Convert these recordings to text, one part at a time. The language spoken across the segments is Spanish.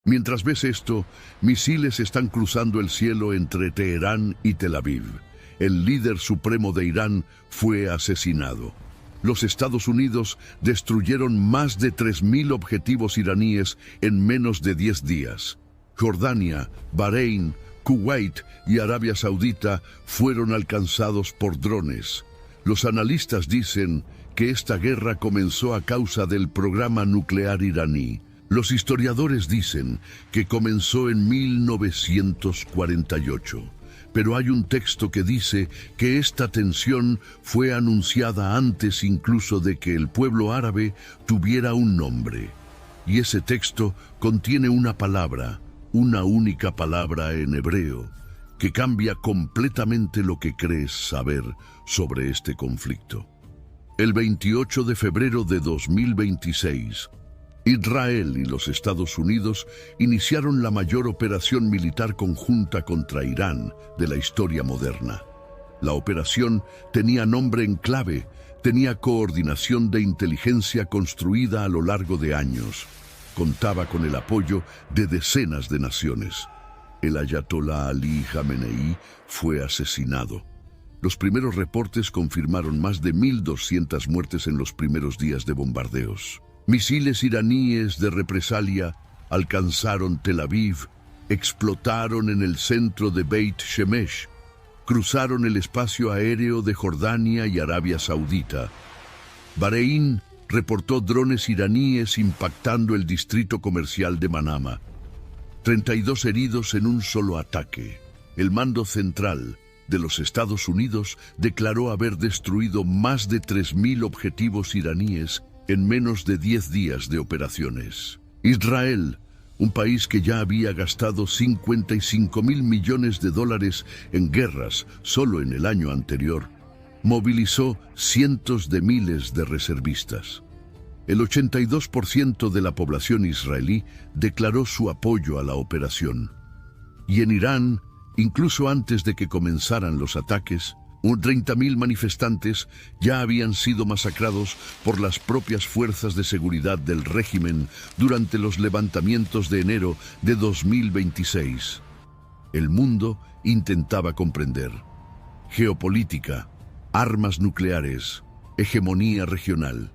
Mientras ves esto, misiles están cruzando el cielo entre Teherán y Tel Aviv. El líder supremo de Irán fue asesinado. Los Estados Unidos destruyeron más de 3.000 objetivos iraníes en menos de 10 días. Jordania, Bahrein, Kuwait y Arabia Saudita fueron alcanzados por drones. Los analistas dicen que esta guerra comenzó a causa del programa nuclear iraní. Los historiadores dicen que comenzó en 1948, pero hay un texto que dice que esta tensión fue anunciada antes incluso de que el pueblo árabe tuviera un nombre. Y ese texto contiene una palabra, una única palabra en hebreo, que cambia completamente lo que crees saber sobre este conflicto. El 28 de febrero de 2026, Israel y los Estados Unidos iniciaron la mayor operación militar conjunta contra Irán de la historia moderna. La operación tenía nombre en clave, tenía coordinación de inteligencia construida a lo largo de años. Contaba con el apoyo de decenas de naciones. El ayatolá Ali Jamenei fue asesinado. Los primeros reportes confirmaron más de 1.200 muertes en los primeros días de bombardeos. Misiles iraníes de represalia alcanzaron Tel Aviv, explotaron en el centro de Beit Shemesh, cruzaron el espacio aéreo de Jordania y Arabia Saudita. Bahrein reportó drones iraníes impactando el distrito comercial de Manama. 32 heridos en un solo ataque. El mando central de los Estados Unidos declaró haber destruido más de 3.000 objetivos iraníes en menos de 10 días de operaciones. Israel, un país que ya había gastado 55.000 millones de dólares en guerras solo en el año anterior, movilizó cientos de miles de reservistas. El 82% de la población israelí declaró su apoyo a la operación. Y en Irán, incluso antes de que comenzaran los ataques, 30.000 manifestantes ya habían sido masacrados por las propias fuerzas de seguridad del régimen durante los levantamientos de enero de 2026. El mundo intentaba comprender geopolítica, armas nucleares, hegemonía regional,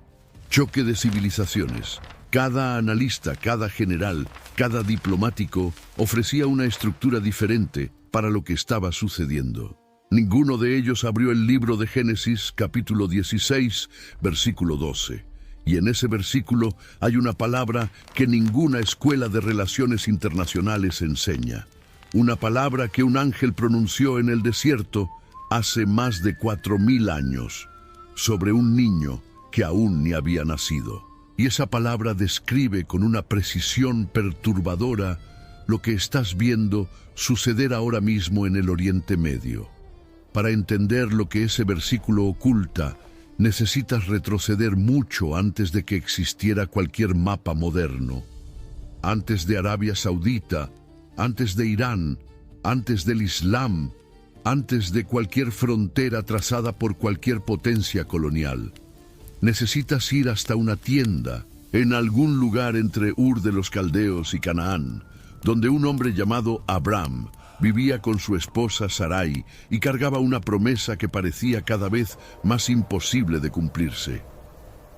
choque de civilizaciones. Cada analista, cada general, cada diplomático ofrecía una estructura diferente para lo que estaba sucediendo. Ninguno de ellos abrió el libro de Génesis, capítulo 16, versículo 12. Y en ese versículo hay una palabra que ninguna escuela de relaciones internacionales enseña. Una palabra que un ángel pronunció en el desierto hace más de 4.000 años, sobre un niño que aún ni había nacido. Y esa palabra describe con una precisión perturbadora lo que estás viendo suceder ahora mismo en el Oriente Medio. Para entender lo que ese versículo oculta, necesitas retroceder mucho antes de que existiera cualquier mapa moderno. Antes de Arabia Saudita, antes de Irán, antes del Islam, antes de cualquier frontera trazada por cualquier potencia colonial. Necesitas ir hasta una tienda, en algún lugar entre Ur de los Caldeos y Canaán, donde un hombre llamado Abram vivía con su esposa Sarai y cargaba una promesa que parecía cada vez más imposible de cumplirse.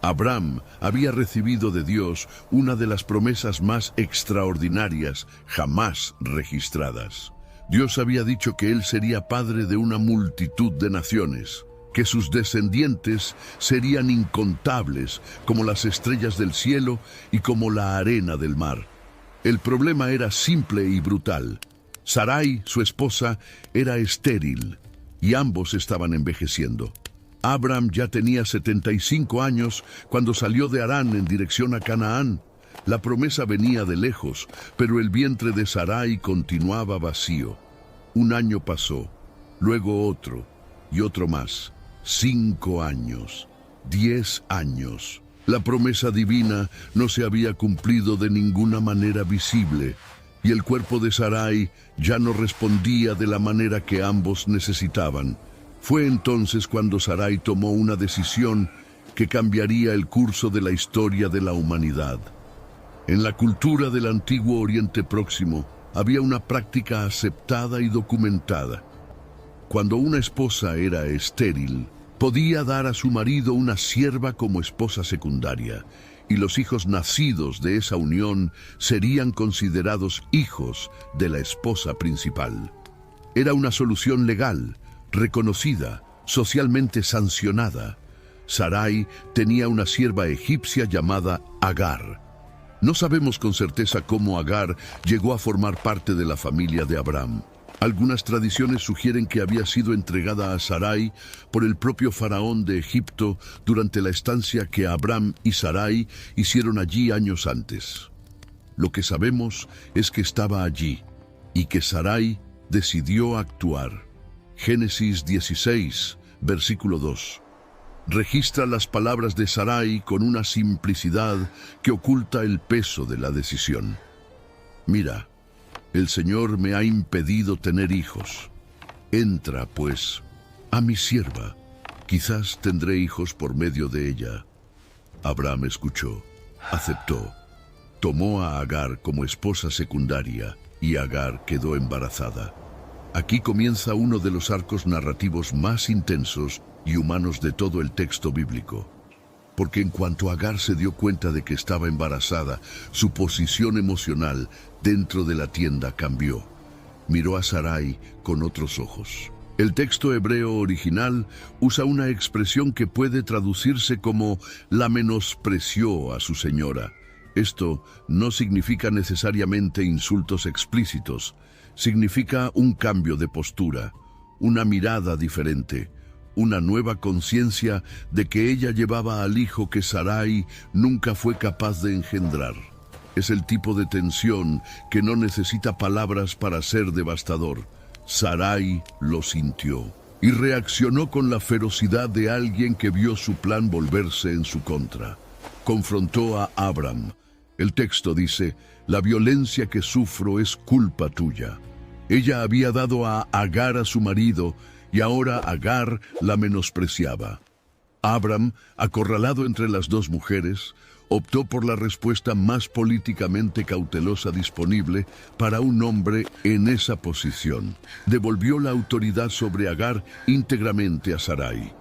Abram había recibido de Dios una de las promesas más extraordinarias jamás registradas. Dios había dicho que él sería padre de una multitud de naciones, que sus descendientes serían incontables como las estrellas del cielo y como la arena del mar. El problema era simple y brutal. Sarai, su esposa, era estéril y ambos estaban envejeciendo. Abram ya tenía 75 años cuando salió de Harán en dirección a Canaán. La promesa venía de lejos, pero el vientre de Sarai continuaba vacío. Un año pasó, luego otro y otro más. 5 años, 10 años. La promesa divina no se había cumplido de ninguna manera visible, y el cuerpo de Sarai ya no respondía de la manera que ambos necesitaban. Fue entonces cuando Sarai tomó una decisión que cambiaría el curso de la historia de la humanidad. En la cultura del antiguo Oriente Próximo había una práctica aceptada y documentada. Cuando una esposa era estéril, podía dar a su marido una sierva como esposa secundaria, y los hijos nacidos de esa unión serían considerados hijos de la esposa principal. Era una solución legal, reconocida, socialmente sancionada. Sarai tenía una sierva egipcia llamada Agar. No sabemos con certeza cómo Agar llegó a formar parte de la familia de Abraham. Algunas tradiciones sugieren que había sido entregada a Sarai por el propio faraón de Egipto durante la estancia que Abraham y Sarai hicieron allí años antes. Lo que sabemos es que estaba allí y que Sarai decidió actuar. Génesis 16, versículo 2. Registra las palabras de Sarai con una simplicidad que oculta el peso de la decisión. Mira, el Señor me ha impedido tener hijos. Entra, pues, a mi sierva. Quizás tendré hijos por medio de ella. Abraham escuchó, aceptó. Tomó a Agar como esposa secundaria y Agar quedó embarazada. Aquí comienza uno de los arcos narrativos más intensos y humanos de todo el texto bíblico. Porque en cuanto Agar se dio cuenta de que estaba embarazada, su posición emocional dentro de la tienda cambió. Miró a Sarai con otros ojos. El texto hebreo original usa una expresión que puede traducirse como la menospreció a su señora. Esto no significa necesariamente insultos explícitos. Significa un cambio de postura, una mirada diferente, una nueva conciencia de que ella llevaba al hijo que Sarai nunca fue capaz de engendrar. Es el tipo de tensión que no necesita palabras para ser devastador. Sarai lo sintió y reaccionó con la ferocidad de alguien que vio su plan volverse en su contra. Confrontó a Abraham. El texto dice, la violencia que sufro es culpa tuya. Ella había dado a Agar a su marido y ahora Agar la menospreciaba. Abraham, acorralado entre las dos mujeres, optó por la respuesta más políticamente cautelosa disponible para un hombre en esa posición. Devolvió la autoridad sobre Agar íntegramente a Sarai.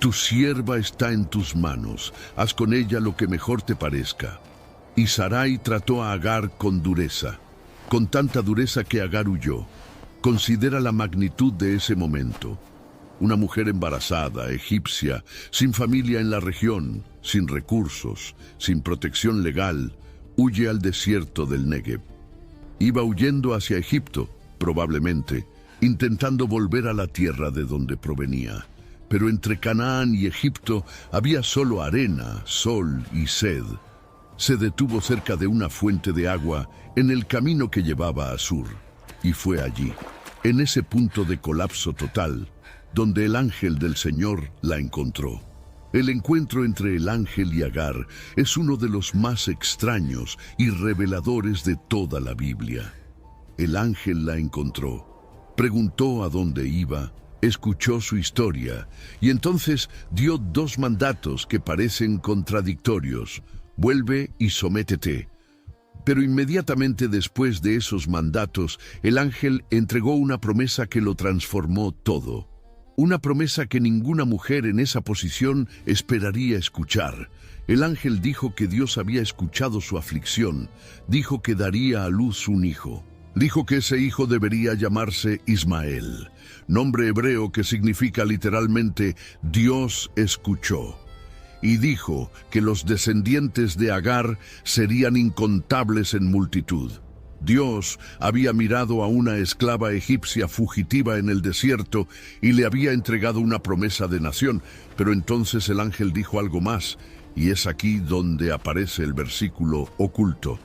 Tu sierva está en tus manos, haz con ella lo que mejor te parezca. Y Sarai trató a Agar con dureza, con tanta dureza que Agar huyó. Considera la magnitud de ese momento. Una mujer embarazada, egipcia, sin familia en la región, sin recursos, sin protección legal, huye al desierto del Negev. Iba huyendo hacia Egipto, probablemente, intentando volver a la tierra de donde provenía. Pero entre Canaán y Egipto había solo arena, sol y sed. Se detuvo cerca de una fuente de agua en el camino que llevaba a Sur, y fue allí, en ese punto de colapso total, donde el ángel del Señor la encontró. El encuentro entre el ángel y Agar es uno de los más extraños y reveladores de toda la Biblia. El ángel la encontró, preguntó a dónde iba, escuchó su historia y entonces dio dos mandatos que parecen contradictorios: vuelve y sométete. Pero inmediatamente después de esos mandatos, el ángel entregó una promesa que lo transformó todo. Una promesa que ninguna mujer en esa posición esperaría escuchar. El ángel dijo que Dios había escuchado su aflicción, dijo que daría a luz un hijo. Dijo que ese hijo debería llamarse Ismael, nombre hebreo que significa literalmente Dios escuchó. Y dijo que los descendientes de Agar serían incontables en multitud. Dios había mirado a una esclava egipcia fugitiva en el desierto y le había entregado una promesa de nación, pero entonces el ángel dijo algo más, y es aquí donde aparece el versículo oculto.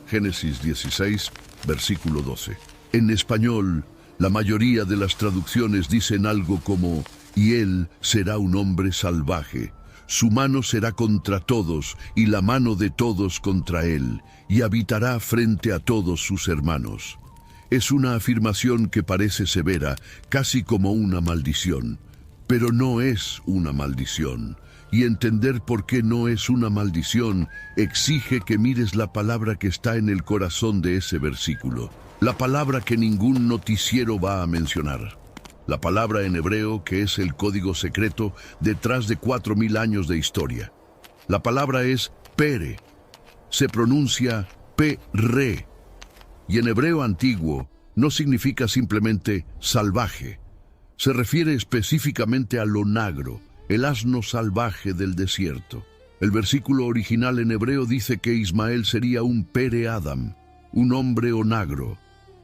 Génesis 16, versículo 12. En español, la mayoría de las traducciones dicen algo como, y él será un hombre salvaje. Su mano será contra todos, y la mano de todos contra él, y habitará frente a todos sus hermanos. Es una afirmación que parece severa, casi como una maldición. Pero no es una maldición. y entender por qué no es una maldición exige que mires la palabra que está en el corazón de ese versículo. La palabra que ningún noticiero va a mencionar. La palabra en hebreo que es el código secreto detrás de 4000 años de historia. La palabra es pere. Se pronuncia pe-re. Y en hebreo antiguo no significa simplemente salvaje. Se refiere específicamente al onagro, el asno salvaje del desierto. El versículo original en hebreo dice que Ismael sería un pere Adam, un hombre onagro,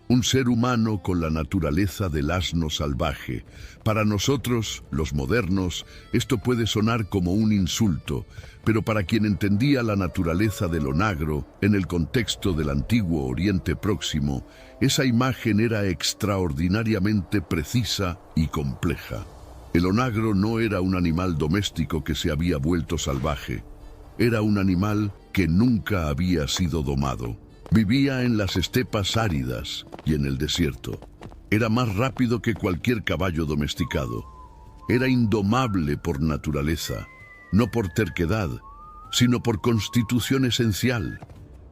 un ser humano con la naturaleza del asno salvaje. Para nosotros, los modernos, esto puede sonar como un insulto, pero para quien entendía la naturaleza del onagro en el contexto del antiguo Oriente Próximo, esa imagen era extraordinariamente precisa y compleja. El onagro no era un animal doméstico que se había vuelto salvaje. Era un animal que nunca había sido domado. Vivía en las estepas áridas y en el desierto. Era más rápido que cualquier caballo domesticado. Era indomable por naturaleza, no por terquedad, sino por constitución esencial.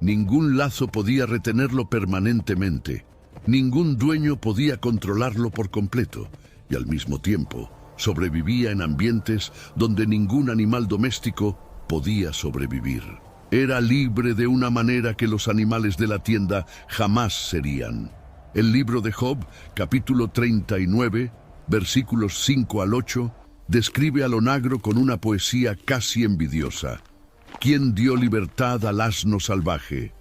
Ningún lazo podía retenerlo permanentemente. Ningún dueño podía controlarlo por completo. Y al mismo tiempo, sobrevivía en ambientes donde ningún animal doméstico podía sobrevivir. Era libre de una manera que los animales de la tienda jamás serían. El libro de Job, capítulo 39, versículos 5 al 8, describe al onagro con una poesía casi envidiosa. ¿Quién dio libertad al asno salvaje?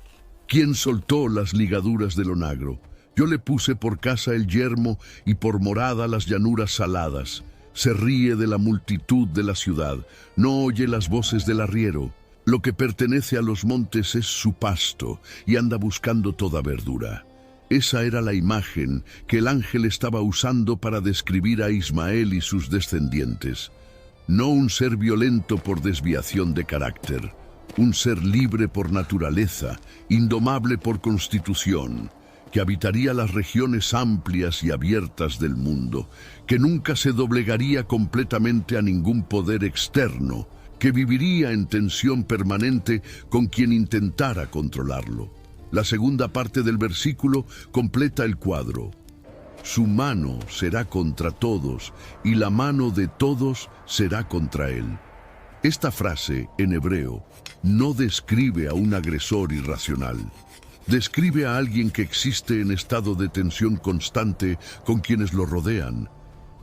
¿Quién soltó las ligaduras del onagro? Yo le puse por casa el yermo y por morada las llanuras saladas. Se ríe de la multitud de la ciudad, no oye las voces del arriero. Lo que pertenece a los montes es su pasto y anda buscando toda verdura. Esa era la imagen que el ángel estaba usando para describir a Ismael y sus descendientes. No un ser violento por desviación de carácter, un ser libre por naturaleza, indomable por constitución, que habitaría las regiones amplias y abiertas del mundo, que nunca se doblegaría completamente a ningún poder externo, que viviría en tensión permanente con quien intentara controlarlo. La segunda parte del versículo completa el cuadro. Su mano será contra todos, y la mano de todos será contra él. Esta frase, en hebreo, no describe a un agresor irracional. Describe a alguien que existe en estado de tensión constante con quienes lo rodean.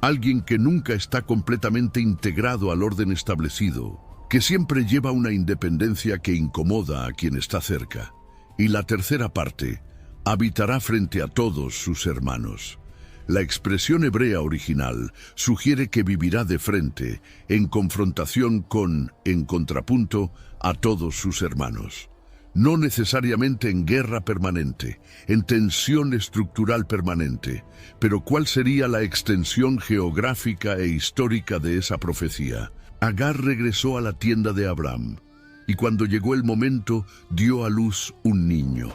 Alguien que nunca está completamente integrado al orden establecido, que siempre lleva una independencia que incomoda a quien está cerca. Y la tercera parte, habitará frente a todos sus hermanos. La expresión hebrea original sugiere que vivirá de frente, en confrontación con, en contrapunto, a todos sus hermanos. No necesariamente en guerra permanente, en tensión estructural permanente, pero ¿cuál sería la extensión geográfica e histórica de esa profecía? Agar regresó a la tienda de Abraham, y cuando llegó el momento, dio a luz un niño.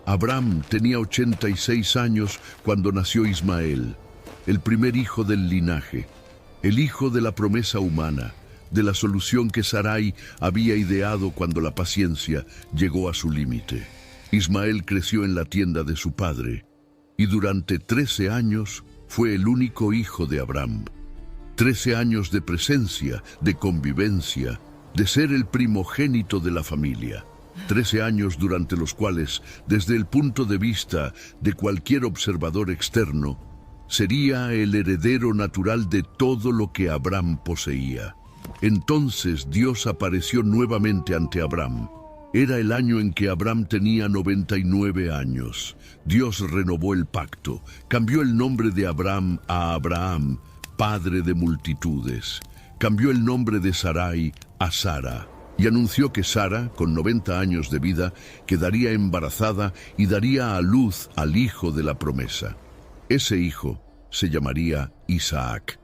Abraham tenía 86 años cuando nació Ismael, el primer hijo del linaje, el hijo de la promesa humana, de la solución que Sarai había ideado cuando la paciencia llegó a su límite. Ismael creció en la tienda de su padre, y durante 13 años fue el único hijo de Abraham. 13 años de presencia, de convivencia, de ser el primogénito de la familia. 13 años durante los cuales, desde el punto de vista de cualquier observador externo, sería el heredero natural de todo lo que Abraham poseía. Entonces Dios apareció nuevamente ante Abraham. Era el año en que Abraham tenía 99 años. Dios renovó el pacto, cambió el nombre de Abraham a Abraham, padre de multitudes. Cambió el nombre de Sarai a Sara, y anunció que Sara, con 90 años de vida, quedaría embarazada y daría a luz al hijo de la promesa. Ese hijo se llamaría Isaac.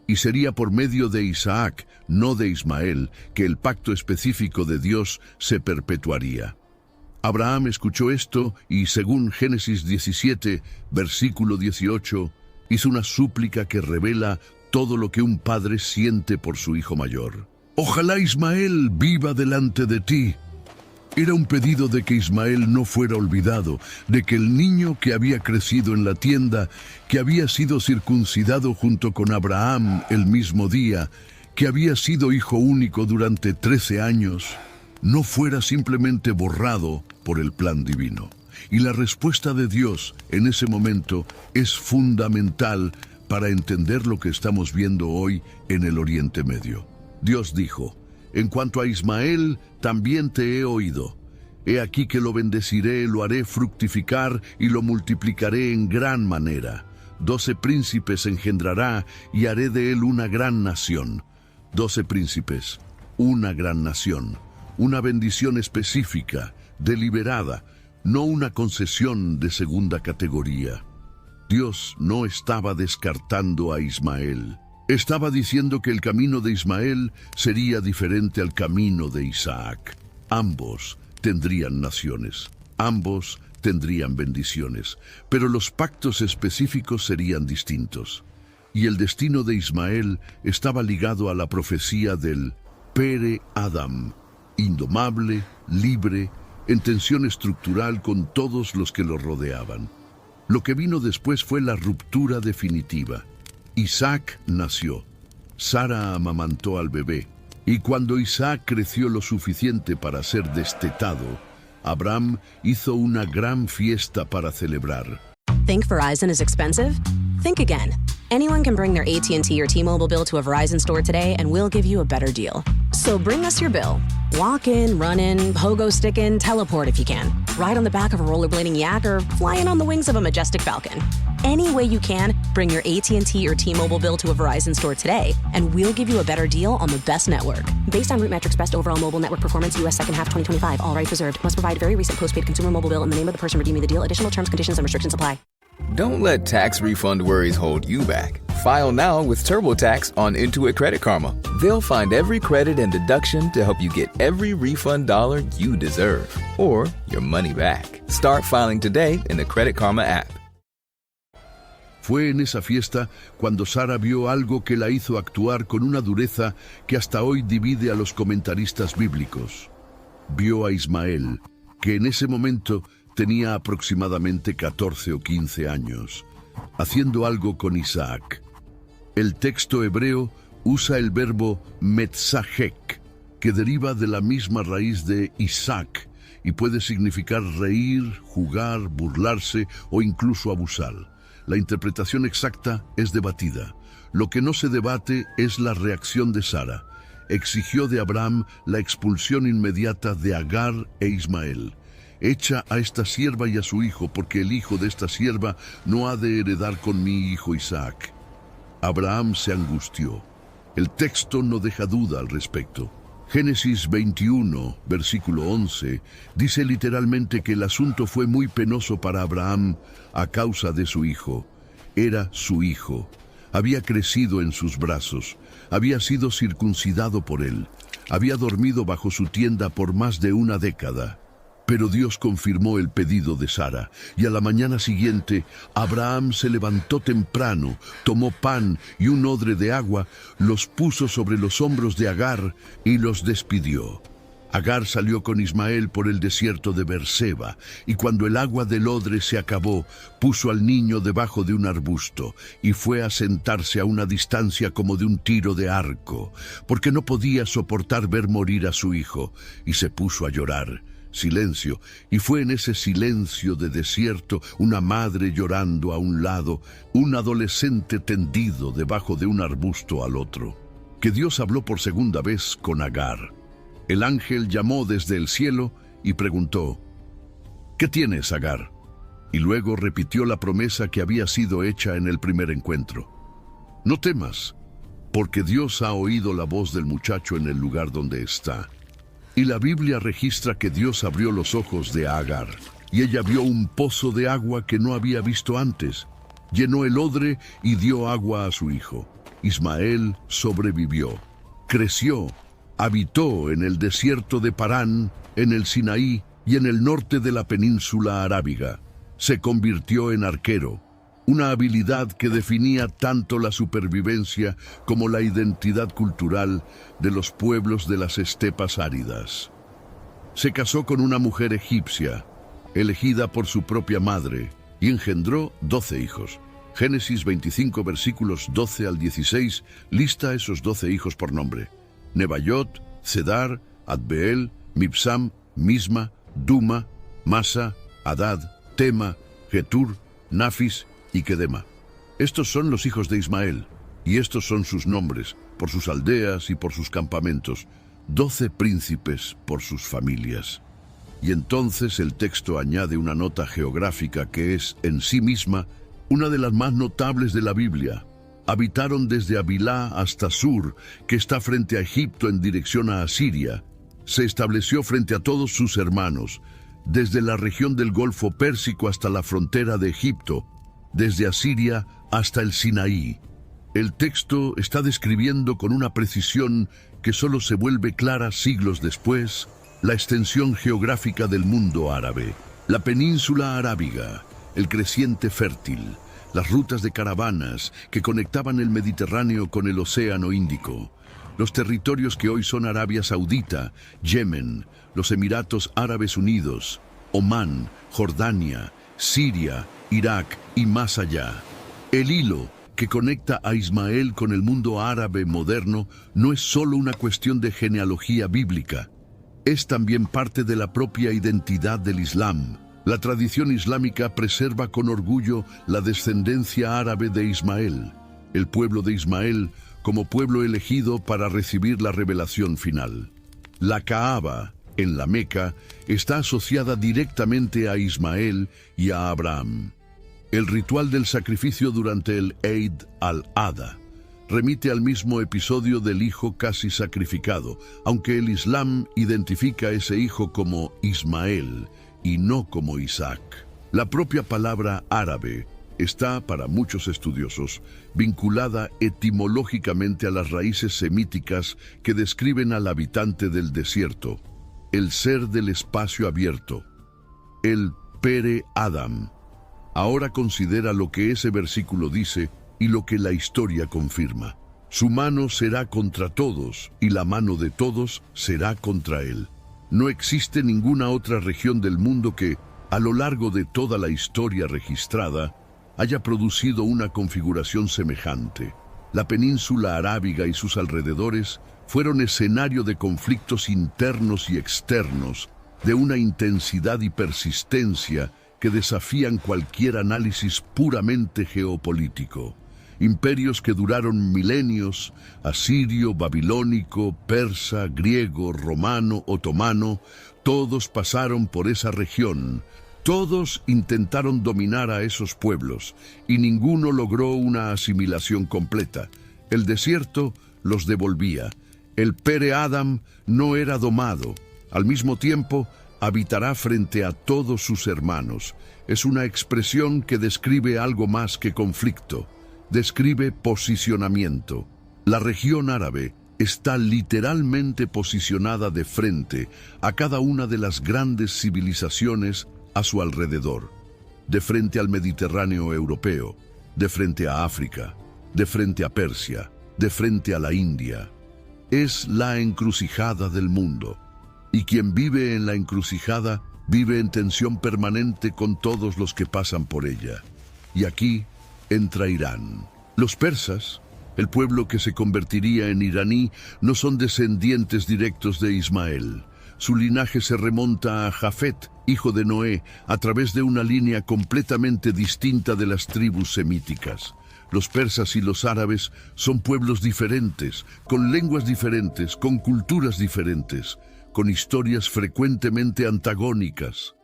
Y sería por medio de Isaac, no de Ismael, que el pacto específico de Dios se perpetuaría. Abraham escuchó esto y, según Génesis 17, versículo 18, hizo una súplica que revela todo lo que un padre siente por su hijo mayor. Ojalá Ismael viva delante de ti. Era un pedido de que Ismael no fuera olvidado, de que el niño que había crecido en la tienda, que había sido circuncidado junto con Abraham el mismo día, que había sido hijo único durante 13 años, no fuera simplemente borrado por el plan divino. Y la respuesta de Dios en ese momento es fundamental para entender lo que estamos viendo hoy en el Oriente Medio. Dios dijo: en cuanto a Ismael, también te he oído. He aquí que lo bendeciré, lo haré fructificar y lo multiplicaré en gran manera. 12 príncipes engendrará y haré de él una gran nación. 12 príncipes, una gran nación, una bendición específica, deliberada, no una concesión de segunda categoría. Dios no estaba descartando a Ismael. Estaba diciendo que el camino de Ismael sería diferente al camino de Isaac. Ambos tendrían naciones, ambos tendrían bendiciones, pero los pactos específicos serían distintos. Y el destino de Ismael estaba ligado a la profecía del Pere Adam, indomable, libre, en tensión estructural con todos los que lo rodeaban. Lo que vino después fue la ruptura definitiva. Isaac nació, Sara amamantó al bebé, y cuando Isaac creció lo suficiente para ser destetado, Abraham hizo una gran fiesta para celebrar. Think Verizon is expensive? Think again. Anyone can bring their AT&T or T-Mobile bill to a Verizon store today and we'll give you a better deal. So bring us your bill. Walk in, run in, pogo stick in, teleport if you can. Ride on the back of a rollerblading yak or fly in on the wings of a majestic falcon. Any way you can, bring your AT&T or T-Mobile bill to a Verizon store today and we'll give you a better deal on the best network. Based on Root Metrics Best Overall Mobile Network Performance US Second Half 2025. All rights reserved. Must provide very recent postpaid consumer mobile bill in the name of the person redeeming the deal. Additional terms, conditions, and restrictions apply. Don't let tax refund worries hold you back. File now with TurboTax on Intuit Credit Karma. They'll find every credit and deduction to help you get every refund dollar you deserve, or your money back. Start filing today in the Credit Karma app. Fue en esa fiesta cuando Sara vio algo que la hizo actuar con una dureza que hasta hoy divide a los comentaristas bíblicos. Vio a Ismael, que en ese momento tenía aproximadamente 14 o 15 años, haciendo algo con Isaac. El texto hebreo usa el verbo metzahek, que deriva de la misma raíz de Isaac y puede significar reír, jugar, burlarse o incluso abusar. La interpretación exacta es debatida. Lo que no se debate es la reacción de Sara. Exigió de Abraham la expulsión inmediata de Agar e Ismael. Echa a esta sierva y a su hijo, porque el hijo de esta sierva no ha de heredar con mi hijo Isaac. Abraham se angustió. El texto no deja duda al respecto. Génesis 21, versículo 11, dice literalmente que el asunto fue muy penoso para Abraham a causa de su hijo. Era su hijo. Había crecido en sus brazos. Había sido circuncidado por él. Había dormido bajo su tienda por más de una década. Pero Dios confirmó el pedido de Sara, y a la mañana siguiente Abraham se levantó temprano, tomó pan y un odre de agua, los puso sobre los hombros de Agar y los despidió. Agar salió con Ismael por el desierto de Beerseba, y cuando el agua del odre se acabó, puso al niño debajo de un arbusto, y fue a sentarse a una distancia como de un tiro de arco, porque no podía soportar ver morir a su hijo, y se puso a llorar. Silencio, y fue en ese silencio de desierto, una madre llorando a un lado, un adolescente tendido debajo de un arbusto al otro, que Dios habló por segunda vez con Agar. El ángel llamó desde el cielo y preguntó: ¿Qué tienes, Agar? Y luego repitió la promesa que había sido hecha en el primer encuentro. No temas, porque Dios ha oído la voz del muchacho en el lugar donde está. Y la Biblia registra que Dios abrió los ojos de Agar, y ella vio un pozo de agua que no había visto antes. Llenó el odre y dio agua a su hijo. Ismael sobrevivió, creció, habitó en el desierto de Parán, en el Sinaí y en el norte de la península arábiga. Se convirtió en arquero, una habilidad que definía tanto la supervivencia como la identidad cultural de los pueblos de las estepas áridas. Se casó con una mujer egipcia, elegida por su propia madre, y engendró 12 hijos. Génesis 25, versículos 12 al 16, lista esos 12 hijos por nombre: Nebayot, Cedar, Adbeel, Mibsam, Misma, Duma, Masa, Hadad, Tema, Getur, Nafis y Kedema. Estos son los hijos de Ismael, y estos son sus nombres, por sus aldeas y por sus campamentos, 12 príncipes por sus familias. Y entonces el texto añade una nota geográfica que es, en sí misma, una de las más notables de la Biblia. Habitaron desde Avilá hasta Sur, que está frente a Egipto en dirección a Asiria. Se estableció frente a todos sus hermanos, desde la región del Golfo Pérsico hasta la frontera de Egipto, desde Asiria hasta el Sinaí. El texto está describiendo con una precisión que solo se vuelve clara siglos después la extensión geográfica del mundo árabe, la península arábiga, el creciente fértil, las rutas de caravanas que conectaban el Mediterráneo con el Océano Índico, los territorios que hoy son Arabia Saudita, Yemen, los Emiratos Árabes Unidos, Omán, Jordania, Siria, Irak y más allá. El hilo que conecta a Ismael con el mundo árabe moderno no es solo una cuestión de genealogía bíblica, es también parte de la propia identidad del Islam. La tradición islámica preserva con orgullo la descendencia árabe de Ismael, el pueblo de Ismael como pueblo elegido para recibir la revelación final. La Kaaba, en la Meca, está asociada directamente a Ismael y a Abraham. El ritual del sacrificio durante el Eid al-Adha remite al mismo episodio del hijo casi sacrificado, aunque el Islam identifica a ese hijo como Ismael y no como Isaac. La propia palabra árabe está, para muchos estudiosos, vinculada etimológicamente a las raíces semíticas que describen al habitante del desierto, el ser del espacio abierto, el Pere Adam. Ahora considera lo que ese versículo dice y lo que la historia confirma. Su mano será contra todos y la mano de todos será contra él. No existe ninguna otra región del mundo que, a lo largo de toda la historia registrada, haya producido una configuración semejante. La península arábiga y sus alrededores fueron escenario de conflictos internos y externos, de una intensidad y persistencia que desafían cualquier análisis puramente geopolítico. Imperios que duraron milenios, asirio, babilónico, persa, griego, romano, otomano, todos pasaron por esa región. Todos intentaron dominar a esos pueblos y ninguno logró una asimilación completa. El desierto los devolvía. El Pere Adam no era domado. Al mismo tiempo, habitará frente a todos sus hermanos. Es una expresión que describe algo más que conflicto. Describe posicionamiento. La región árabe está literalmente posicionada de frente a cada una de las grandes civilizaciones a su alrededor. De frente al Mediterráneo europeo, de frente a África, de frente a Persia, de frente a la India. Es la encrucijada del mundo. Y quien vive en la encrucijada vive en tensión permanente con todos los que pasan por ella. Y aquí entra Irán. Los persas, el pueblo que se convertiría en iraní, no son descendientes directos de Ismael. Su linaje se remonta a Jafet, hijo de Noé, a través de una línea completamente distinta de las tribus semíticas. Los persas y los árabes son pueblos diferentes, con lenguas diferentes, con culturas diferentes, con historias frecuentemente antagónicas.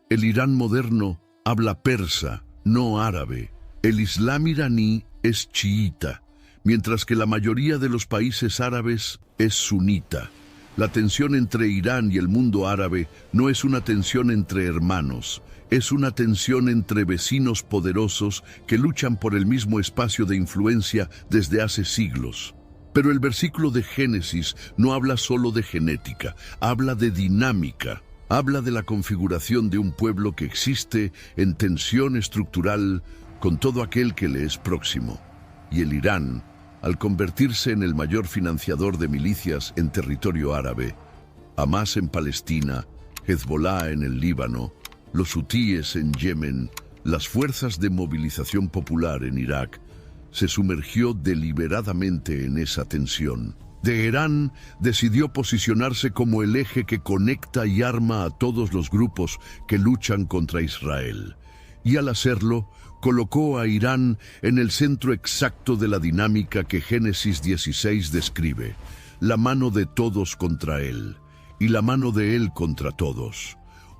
El Irán moderno habla persa, no árabe. El Islam iraní es chiita, mientras que la mayoría de los países árabes es sunita. La tensión entre Irán y el mundo árabe no es una tensión entre hermanos, es una tensión entre vecinos poderosos que luchan por el mismo espacio de influencia desde hace siglos. Pero el versículo de Génesis no habla solo de genética, habla de dinámica, habla de la configuración de un pueblo que existe en tensión estructural con todo aquel que le es próximo, y el Irán, al convertirse en el mayor financiador de milicias en territorio árabe, Hamás en Palestina, Hezbollah en el Líbano, los hutíes en Yemen, las fuerzas de movilización popular en Irak, se sumergió deliberadamente en esa tensión. Teherán decidió posicionarse como el eje que conecta y arma a todos los grupos que luchan contra Israel, y al hacerlo, colocó a Irán en el centro exacto de la dinámica que Génesis 16 describe, la mano de todos contra él, y la mano de él contra todos.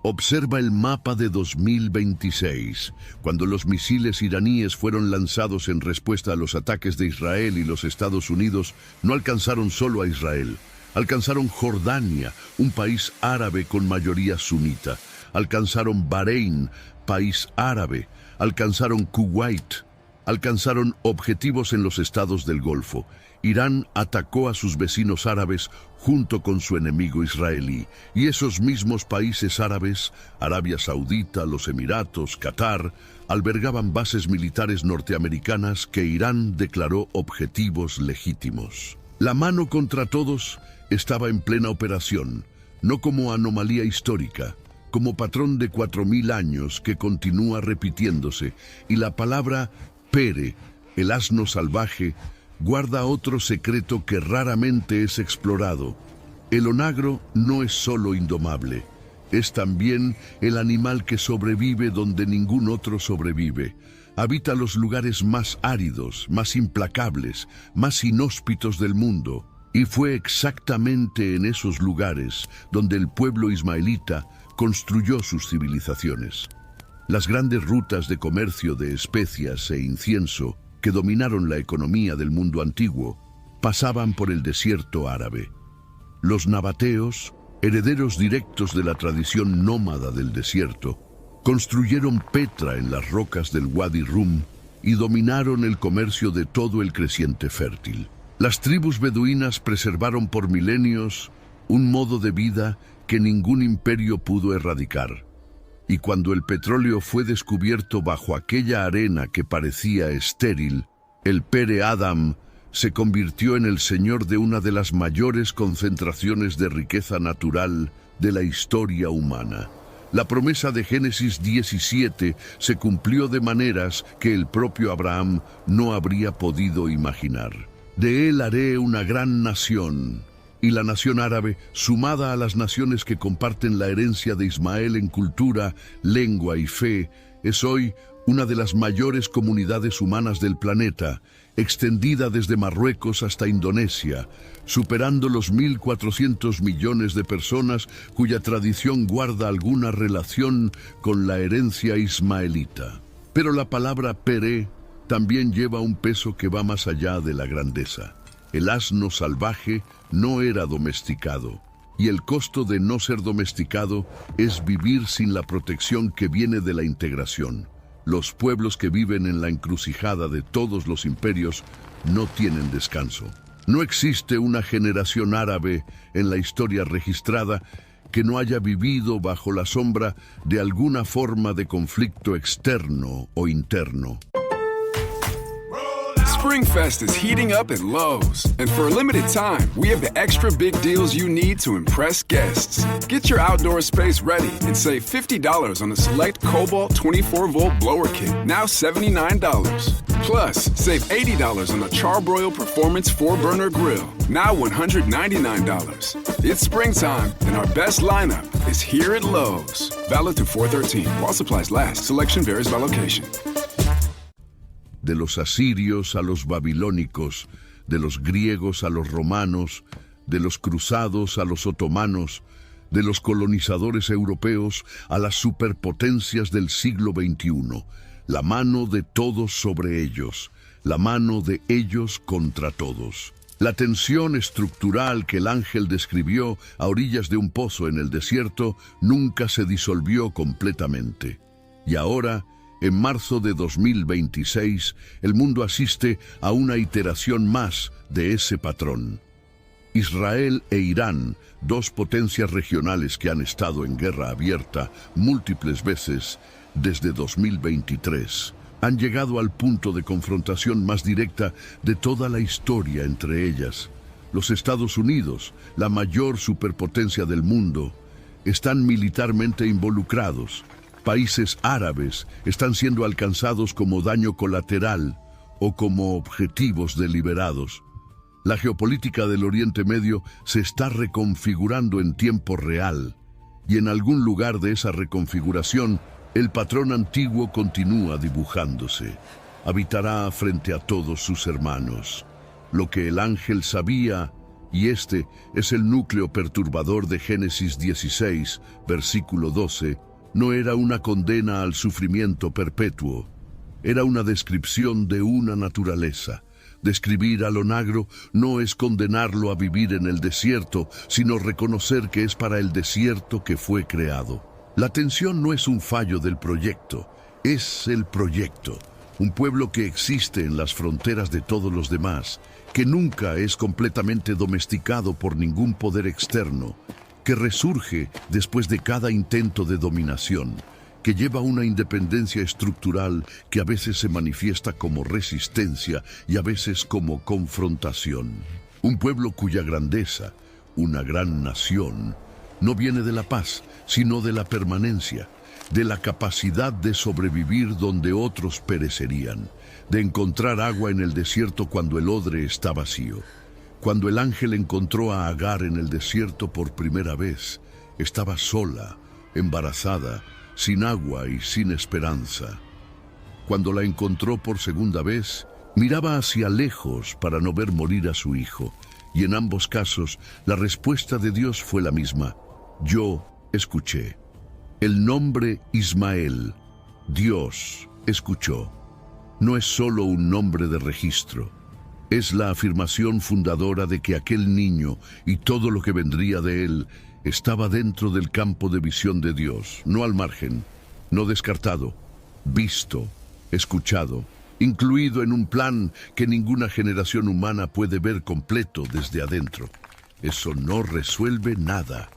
Observa el mapa de 2026, cuando los misiles iraníes fueron lanzados en respuesta a los ataques de Israel y los Estados Unidos, no alcanzaron solo a Israel, alcanzaron Jordania, un país árabe con mayoría sunita, alcanzaron Bahrein, país árabe, alcanzaron Kuwait, alcanzaron objetivos en los estados del Golfo. Irán atacó a sus vecinos árabes junto con su enemigo israelí, y esos mismos países árabes, Arabia Saudita, los Emiratos, Qatar, albergaban bases militares norteamericanas que Irán declaró objetivos legítimos. La mano contra todos estaba en plena operación, no como anomalía histórica, como patrón de 4000 años que continúa repitiéndose, y la palabra Pere, el asno salvaje, guarda otro secreto que raramente es explorado. El onagro no es solo indomable, es también el animal que sobrevive donde ningún otro sobrevive. Habita los lugares más áridos, más implacables, más inhóspitos del mundo, y fue exactamente en esos lugares donde el pueblo ismaelita construyó sus civilizaciones. Las grandes rutas de comercio de especias e incienso que dominaron la economía del mundo antiguo pasaban por el desierto árabe. Los nabateos, herederos directos de la tradición nómada del desierto, construyeron Petra en las rocas del Wadi Rum y dominaron el comercio de todo el creciente fértil. Las tribus beduinas preservaron por milenios un modo de vida que ningún imperio pudo erradicar. Y cuando el petróleo fue descubierto bajo aquella arena que parecía estéril, el Pere Adam se convirtió en el señor de una de las mayores concentraciones de riqueza natural de la historia humana. La promesa de Génesis 17 se cumplió de maneras que el propio Abraham no habría podido imaginar. De él haré una gran nación. Y la nación árabe, sumada a las naciones que comparten la herencia de Ismael en cultura, lengua y fe, es hoy una de las mayores comunidades humanas del planeta, extendida desde Marruecos hasta Indonesia, superando los 1.400 millones de personas cuya tradición guarda alguna relación con la herencia ismaelita. Pero la palabra Pere también lleva un peso que va más allá de la grandeza. El asno salvaje no era domesticado, y el costo de no ser domesticado es vivir sin la protección que viene de la integración. Los pueblos que viven en la encrucijada de todos los imperios no tienen descanso. No existe una generación árabe en la historia registrada que no haya vivido bajo la sombra de alguna forma de conflicto externo o interno. SpringFest is heating up at Lowe's, and for a limited time, we have the extra big deals you need to impress guests. Get your outdoor space ready and save $50 on the select Cobalt 24-volt blower kit, now $79. Plus, save $80 on the Charbroil Performance 4-burner grill, now $199. It's springtime, and our best lineup is here at Lowe's. Valid to 4/13. While supplies last. Selection varies by location. De los asirios a los babilónicos, de los griegos a los romanos, de los cruzados a los otomanos, de los colonizadores europeos a las superpotencias del siglo XXI, la mano de todos sobre ellos, la mano de ellos contra todos. La tensión estructural que el ángel describió a orillas de un pozo en el desierto nunca se disolvió completamente. Y ahora, en marzo de 2026, el mundo asiste a una iteración más de ese patrón. Israel e Irán, dos potencias regionales que han estado en guerra abierta múltiples veces desde 2023, han llegado al punto de confrontación más directa de toda la historia entre ellas. Los Estados Unidos, la mayor superpotencia del mundo, están militarmente involucrados. Países árabes están siendo alcanzados como daño colateral o como objetivos deliberados. La geopolítica del Oriente Medio se está reconfigurando en tiempo real, y en algún lugar de esa reconfiguración, el patrón antiguo continúa dibujándose. Habitará frente a todos sus hermanos. Lo que el ángel sabía, y este es el núcleo perturbador de Génesis 16, versículo 12, no era una condena al sufrimiento perpetuo. Era una descripción de una naturaleza. Describir al onagro no es condenarlo a vivir en el desierto, sino reconocer que es para el desierto que fue creado. La tensión no es un fallo del proyecto, es el proyecto. Un pueblo que existe en las fronteras de todos los demás, que nunca es completamente domesticado por ningún poder externo, que resurge después de cada intento de dominación, que lleva una independencia estructural que a veces se manifiesta como resistencia y a veces como confrontación. Un pueblo cuya grandeza, una gran nación, no viene de la paz, sino de la permanencia, de la capacidad de sobrevivir donde otros perecerían, de encontrar agua en el desierto cuando el odre está vacío. Cuando el ángel encontró a Agar en el desierto por primera vez, estaba sola, embarazada, sin agua y sin esperanza. Cuando la encontró por segunda vez, miraba hacia lejos para no ver morir a su hijo, y en ambos casos la respuesta de Dios fue la misma: yo escuché. El nombre Ismael, Dios escuchó, no es solo un nombre de registro. Es la afirmación fundadora de que aquel niño y todo lo que vendría de él estaba dentro del campo de visión de Dios, no al margen, no descartado, visto, escuchado, incluido en un plan que ninguna generación humana puede ver completo desde adentro. Eso no resuelve nada.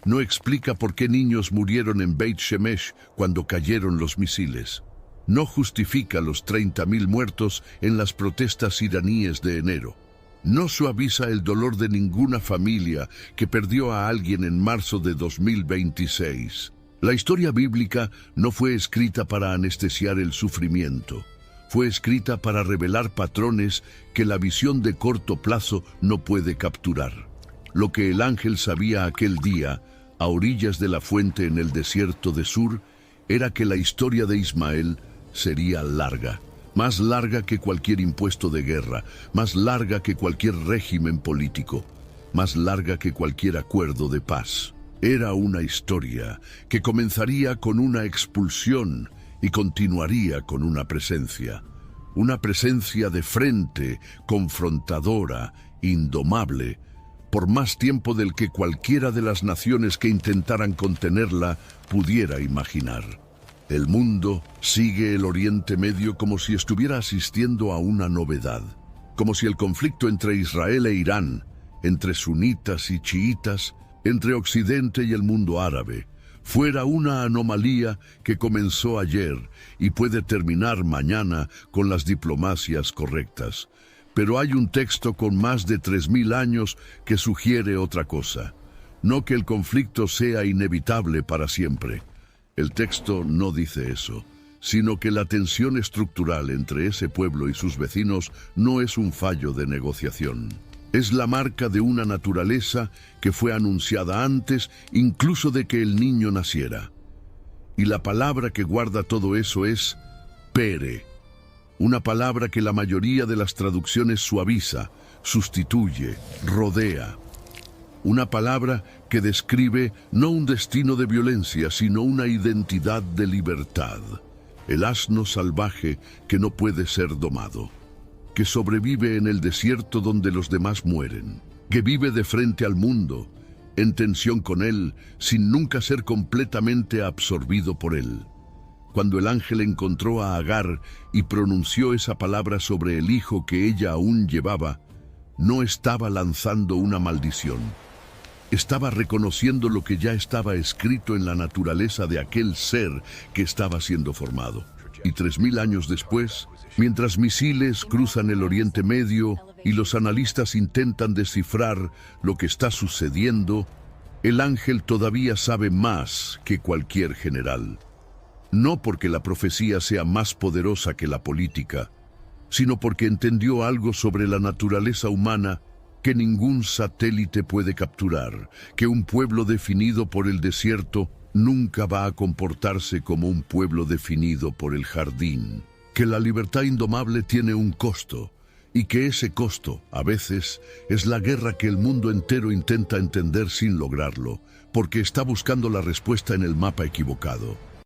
No explica por qué niños murieron en Beit Shemesh cuando cayeron los misiles. No justifica los 30.000 muertos en las protestas iraníes de enero. No suaviza el dolor de ninguna familia que perdió a alguien en marzo de 2026. La historia bíblica no fue escrita para anestesiar el sufrimiento. Fue escrita para revelar patrones que la visión de corto plazo no puede capturar. Lo que el ángel sabía aquel día, a orillas de la fuente en el desierto de Sur, era que la historia de Ismael sería larga. Más larga que cualquier impuesto de guerra, más larga que cualquier régimen político, más larga que cualquier acuerdo de paz. Era una historia que comenzaría con una expulsión y continuaría con una presencia de frente, confrontadora, indomable, por más tiempo del que cualquiera de las naciones que intentaran contenerla pudiera imaginar. El mundo sigue el Oriente Medio como si estuviera asistiendo a una novedad, como si el conflicto entre Israel e Irán, entre sunitas y chiitas, entre Occidente y el mundo árabe, fuera una anomalía que comenzó ayer y puede terminar mañana con las diplomacias correctas. Pero hay un texto con más de 3.000 años que sugiere otra cosa. No que el conflicto sea inevitable para siempre. El texto no dice eso, sino que la tensión estructural entre ese pueblo y sus vecinos no es un fallo de negociación. Es la marca de una naturaleza que fue anunciada antes incluso de que el niño naciera. Y la palabra que guarda todo eso es Pere, una palabra que la mayoría de las traducciones suaviza, sustituye, rodea. Una palabra que describe no un destino de violencia, sino una identidad de libertad. El asno salvaje que no puede ser domado, que sobrevive en el desierto donde los demás mueren, que vive de frente al mundo, en tensión con él, sin nunca ser completamente absorbido por él. Cuando el ángel encontró a Agar y pronunció esa palabra sobre el hijo que ella aún llevaba, no estaba lanzando una maldición. Estaba reconociendo lo que ya estaba escrito en la naturaleza de aquel ser que estaba siendo formado. y 3000 años después, mientras misiles cruzan el Oriente Medio y los analistas intentan descifrar lo que está sucediendo, el ángel todavía sabe más que cualquier general. No porque la profecía sea más poderosa que la política, sino porque entendió algo sobre la naturaleza humana que ningún satélite puede capturar, que un pueblo definido por el desierto nunca va a comportarse como un pueblo definido por el jardín, que la libertad indomable tiene un costo, y que ese costo, a veces, es la guerra que el mundo entero intenta entender sin lograrlo, porque está buscando la respuesta en el mapa equivocado.